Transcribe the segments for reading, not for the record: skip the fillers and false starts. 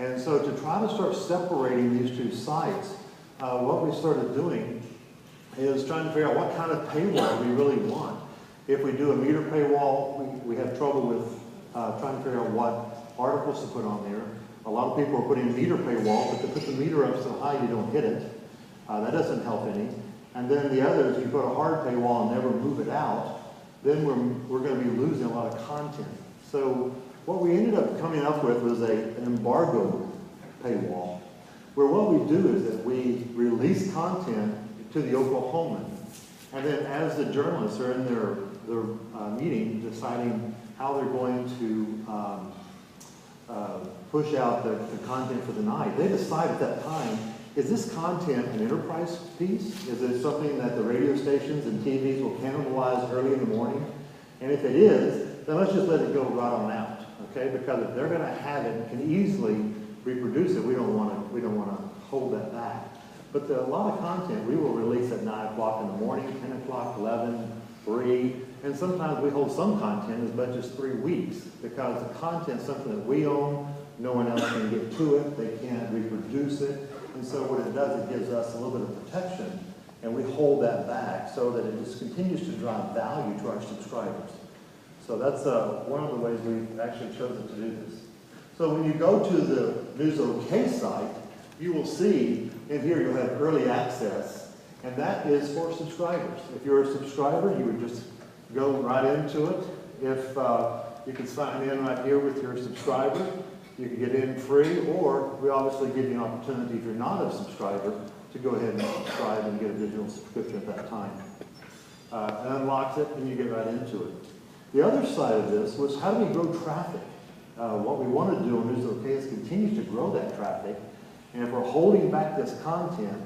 And so to try to start separating these two sites, what we started doing is trying to figure out what kind of paywall we really want. If we do a meter paywall, we have trouble with trying to figure out what articles to put on there. A lot of people are putting meter paywall, but to put the meter up so high you don't hit it. That doesn't help any. And then the other is you put a hard paywall and never move it out, then we're going to be losing a lot of content. So what we ended up coming up with was an embargo paywall, where what we do is that we release content to the Oklahoman, and then as the journalists are in their meeting deciding how they're going to push out the content for the night, they decide at that time, is this content an enterprise piece? Is it something that the radio stations and TVs will cannibalize early in the morning? And if it is, then let's just let it go right on out, okay? Because if they're going to have it and can easily reproduce it, we don't want to hold that back. But a lot of content we will release at 9 o'clock in the morning, 10 o'clock, 11, 3, and sometimes we hold some content as much as 3 weeks because the content is something that we own, no one else can get to it, they can't reproduce it, and so what it does, it gives us a little bit of protection, and we hold that back so that it just continues to drive value to our subscribers. So that's one of the ways we've actually chosen to do this. So when you go to the News OK site, you will see in here you'll have early access, and that is for subscribers. If you're a subscriber, you would just go right into it. If you can sign in right here with your subscriber, you can get in free, or we obviously give you an opportunity, if you're not a subscriber, to go ahead and subscribe and get a digital subscription at that time. It unlocks it, and you get right into it. The other side of this was how do we grow traffic? What we want to do on News OK is continue to grow that traffic, and if we're holding back this content,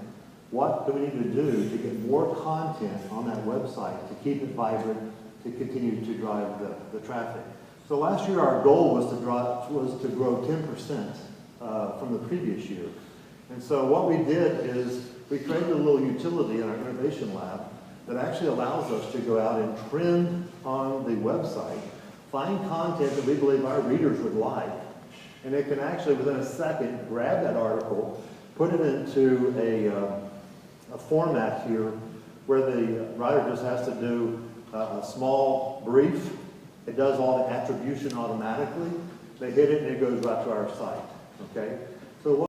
what do we need to do to get more content on that website to keep it vibrant, to continue to drive the traffic? So last year our goal was to grow 10% from the previous year. And so what we did is we created a little utility in our innovation lab that actually allows us to go out and trend on the website, find content that we believe our readers would like, and it can actually within a second grab that article, put it into a format here where the writer just has to do a small brief. It does all the attribution automatically. They hit it and it goes right to our site, okay? So